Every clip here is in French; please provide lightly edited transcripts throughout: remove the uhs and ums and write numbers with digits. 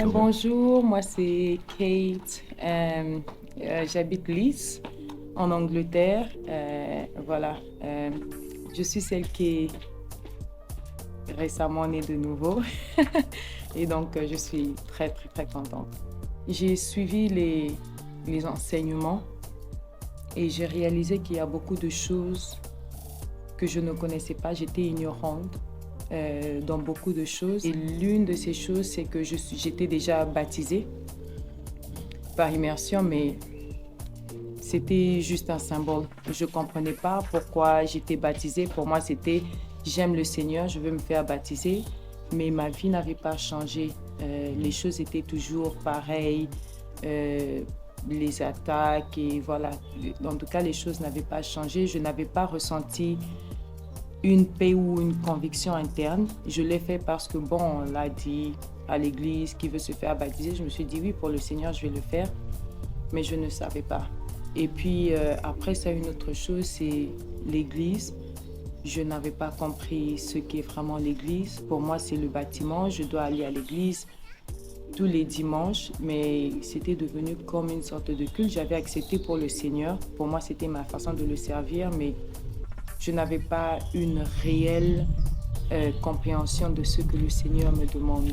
Bonjour, moi c'est Kate. J'habite Leeds, en Angleterre. Voilà. Je suis celle qui est récemment née de nouveau. Et donc, je suis très, très, très contente. J'ai suivi les enseignements et j'ai réalisé qu'il y a beaucoup de choses que je ne connaissais pas. J'étais ignorante dans beaucoup de choses. Et l'une de ces choses, c'est que j'étais déjà baptisée par immersion, mais c'était juste un symbole. Je ne comprenais pas pourquoi j'étais baptisée. Pour moi, c'était j'aime le Seigneur, je veux me faire baptiser, mais ma vie n'avait pas changé. Les choses étaient toujours pareilles, les attaques et voilà. En tout cas, les choses n'avaient pas changé. Je n'avais pas ressenti une paix ou une conviction interne. Je l'ai fait parce que, bon, on l'a dit à l'église qui veut se faire baptiser. Je me suis dit, oui, pour le Seigneur, je vais le faire, mais je ne savais pas. Et puis, après ça, une autre chose, c'est l'église. Je n'avais pas compris ce qu'est vraiment l'église. Pour moi, c'est le bâtiment. Je dois aller à l'église tous les dimanches, mais c'était devenu comme une sorte de culte. J'avais accepté pour le Seigneur. Pour moi, c'était ma façon de le servir, mais je n'avais pas une réelle compréhension de ce que le Seigneur me demande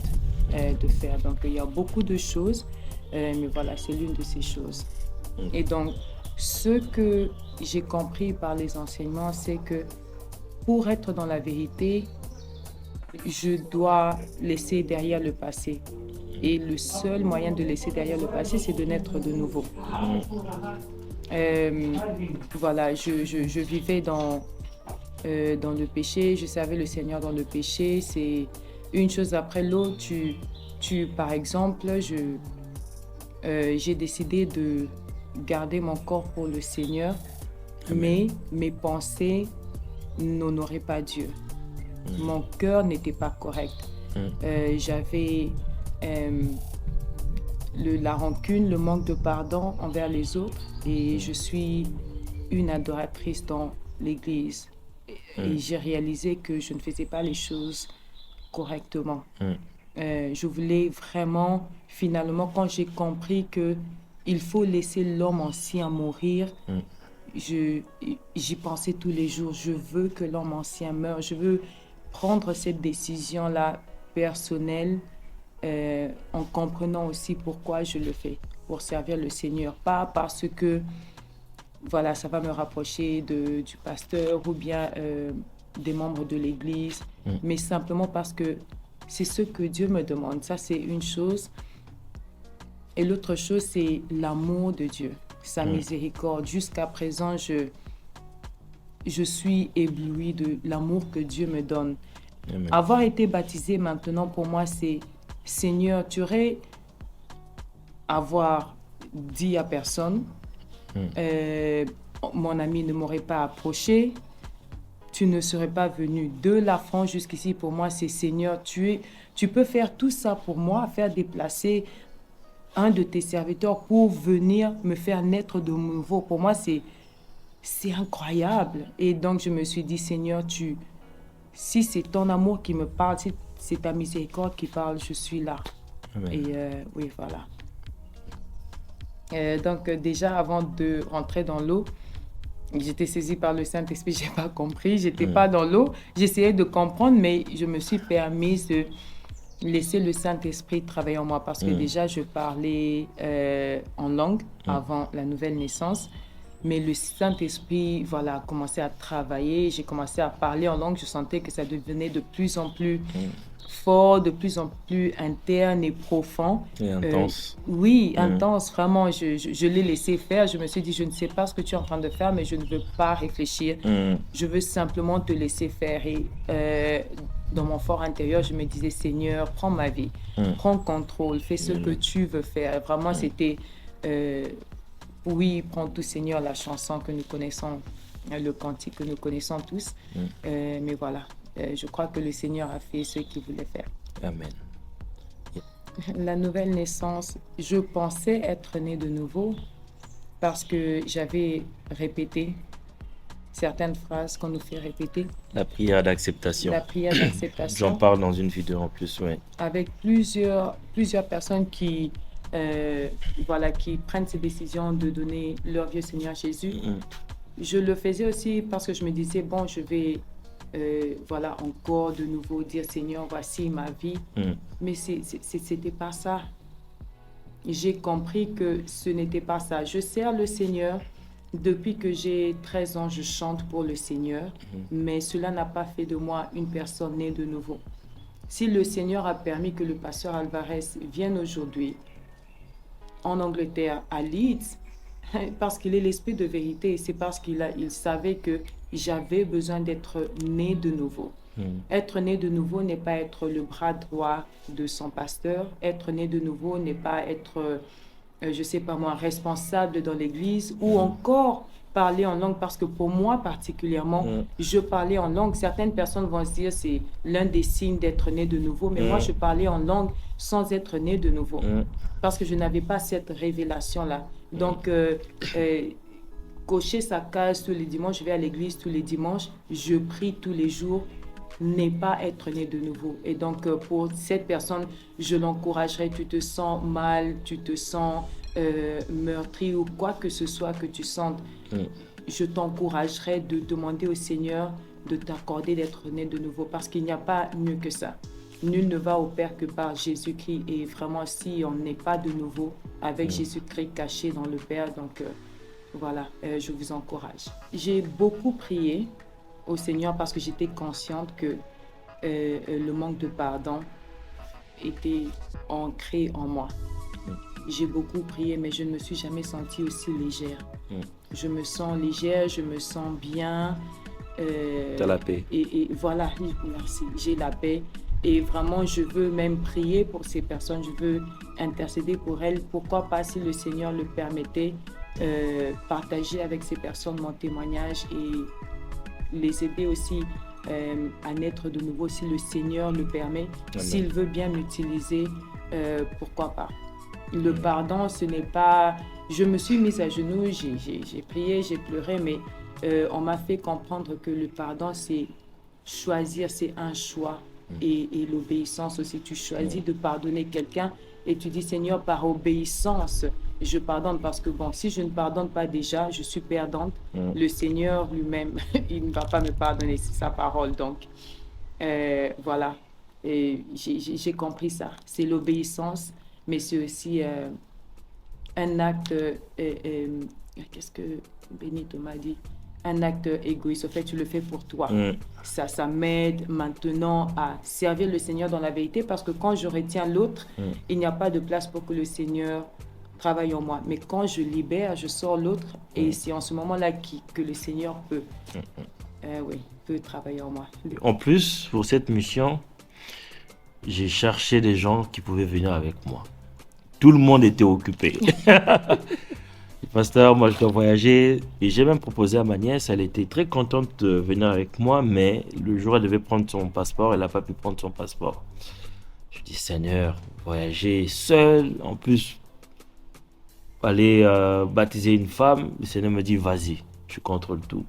de faire. Donc, il y a beaucoup de choses, mais voilà, c'est l'une de ces choses. Et donc, ce que j'ai compris par les enseignements, c'est que pour être dans la vérité, je dois laisser derrière le passé. Et le seul moyen de laisser derrière le passé, c'est de naître de nouveau. Voilà, je vivais dans le péché, je servais le Seigneur dans le péché. C'est une chose après l'autre. Par exemple, j'ai décidé de garder mon corps pour le Seigneur, mais mes pensées n'honoraient pas Dieu. Mon cœur n'était pas correct. J'avais la rancune, le manque de pardon envers les autres, et je suis une adoratrice dans l'église. Et j'ai réalisé que je ne faisais pas les choses correctement. Je voulais vraiment, finalement, quand j'ai compris que il faut laisser l'homme ancien mourir, j'y pensais tous les jours. Je veux que l'homme ancien meure. Je veux prendre cette décision-là personnelle en comprenant aussi pourquoi je le fais, pour servir le Seigneur. Pas parce que voilà, ça va me rapprocher du pasteur ou bien des membres de l'Église, mais simplement parce que c'est ce que Dieu me demande. Ça, c'est une chose. Et l'autre chose, c'est l'amour de Dieu, sa miséricorde. Jusqu'à présent, je suis éblouie de l'amour que Dieu me donne. Amen. Avoir été baptisée maintenant, pour moi, c'est Seigneur, tu aurais avoir dit à personne, mon ami ne m'aurait pas approché, tu ne serais pas venu de la France jusqu'ici. Pour moi, c'est Seigneur, tu peux faire tout ça pour moi, faire déplacer un de tes serviteurs pour venir me faire naître de nouveau. Pour moi, c'est incroyable. Et donc, je me suis dit, Seigneur, si c'est ton amour qui me parle, si c'est ta miséricorde qui parle, je suis là. Amen. Et oui, voilà. Donc, déjà, avant de rentrer dans l'eau, j'étais saisie par le Saint-Esprit, je n'ai pas compris, je n'étais pas dans l'eau. J'essayais de comprendre, mais je me suis permise de laisser le Saint-Esprit travailler en moi parce que déjà, je parlais en langue avant la nouvelle naissance. Mais le Saint-Esprit, voilà, a commencé à travailler. J'ai commencé à parler en langue. Je sentais que ça devenait de plus en plus fort, de plus en plus interne et profond. Et intense. Oui, intense, vraiment. Je l'ai laissé faire. Je me suis dit, je ne sais pas ce que tu es en train de faire, mais je ne veux pas réfléchir. Je veux simplement te laisser faire. Et dans mon fort intérieur, je me disais, Seigneur, prends ma vie. Prends contrôle. Fais ce que tu veux faire. Vraiment, c'était... oui, prends tout Seigneur, la chanson que nous connaissons, le cantique que nous connaissons tous. Mais voilà, je crois que le Seigneur a fait ce qu'il voulait faire. Amen. La nouvelle naissance, je pensais être née de nouveau parce que j'avais répété certaines phrases qu'on nous fait répéter, La prière d'acceptation. la prière J'en d'acceptation, parle dans une vidéo en plus, ouais. avec plusieurs personnes voilà, qui prennent ces décisions de donner leur vie au Seigneur Jésus. Je le faisais aussi parce que je me disais, bon, je vais, voilà, encore de nouveau dire, Seigneur, voici ma vie. Mais c'était pas ça. J'ai compris que ce n'était pas ça. Je sers le Seigneur. Depuis que j'ai 13 ans, je chante pour le Seigneur, mais cela n'a pas fait de moi une personne née de nouveau. Si le Seigneur a permis que le pasteur Alvarez vienne aujourd'hui en Angleterre, à Leeds, parce qu'il est l'esprit de vérité, c'est parce il savait que j'avais besoin d'être né de nouveau. Être né de nouveau n'est pas être le bras droit de son pasteur. Être né de nouveau n'est pas être, je sais pas moi, responsable dans l'église ou encore parler en langue, parce que pour moi particulièrement, je parlais en langue. Certaines personnes vont se dire c'est l'un des signes d'être né de nouveau, mais moi je parlais en langue sans être né de nouveau, parce que je n'avais pas cette révélation-là. Donc, cocher sa case tous les dimanches, je vais à l'église tous les dimanches, je prie tous les jours, n'est pas être né de nouveau. Et donc, pour cette personne, je l'encouragerais, tu te sens mal, tu te sens meurtri ou quoi que ce soit que tu sentes, je t'encouragerais de demander au Seigneur de t'accorder d'être né de nouveau, parce qu'il n'y a pas mieux que ça. Nul ne va au Père que par Jésus-Christ. Et vraiment, si on n'est pas de nouveau avec Jésus-Christ caché dans le Père, donc voilà, je vous encourage. J'ai beaucoup prié au Seigneur parce que j'étais consciente que le manque de pardon était ancré en moi. J'ai beaucoup prié, mais je ne me suis jamais sentie aussi légère. Je me sens légère, je me sens bien. T'as la paix. Et voilà, merci, j'ai la paix. Et vraiment, je veux même prier pour ces personnes, je veux intercéder pour elles. Pourquoi pas, si le Seigneur le permettait, partager avec ces personnes mon témoignage et les aider aussi à naître de nouveau, si le Seigneur le permet. Amen. S'il veut bien m'utiliser, pourquoi pas. Le pardon, ce n'est pas... Je me suis mise à genoux, j'ai prié, j'ai pleuré, mais on m'a fait comprendre que le pardon, c'est choisir, c'est un choix. Et l'obéissance aussi, tu choisis de pardonner quelqu'un et tu dis, Seigneur, par obéissance, je pardonne, parce que bon, si je ne pardonne pas déjà, je suis perdante. Le Seigneur lui-même, il ne va pas me pardonner, c'est sa parole. Donc, voilà, et j'ai compris ça. C'est l'obéissance, mais c'est aussi un acte, qu'est-ce que Benito m'a dit? Un acte égoïste. En fait, tu le fais pour toi. Ça m'aide maintenant à servir le Seigneur dans la vérité, parce que quand je retiens l'autre, il n'y a pas de place pour que le Seigneur travaille en moi. Mais quand je libère, je sors l'autre, et c'est en ce moment-là que le Seigneur peut, peut travailler en moi. En plus, pour cette mission, j'ai cherché des gens qui pouvaient venir avec moi. Tout le monde était occupé. Pasteur, moi je dois voyager, et j'ai même proposé à ma nièce, elle était très contente de venir avec moi, mais le jour où elle devait prendre son passeport, elle n'a pas pu prendre son passeport. Je dis, Seigneur, voyager seul, en plus aller baptiser une femme, le Seigneur me dit, vas-y, je contrôle tout.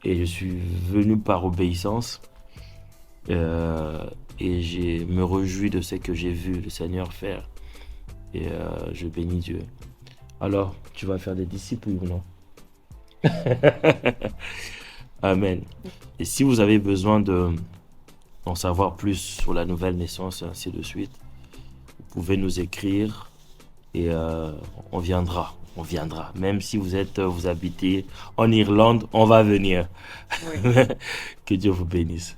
Et je suis venu par obéissance, et je me réjouis de ce que j'ai vu le Seigneur faire, et je bénis Dieu. Alors, tu vas faire des disciples ou non? Amen. Et si vous avez besoin d'en savoir plus sur la nouvelle naissance et ainsi de suite, vous pouvez nous écrire et on viendra. Même si vous habitez en Irlande, on va venir. Oui. Que Dieu vous bénisse.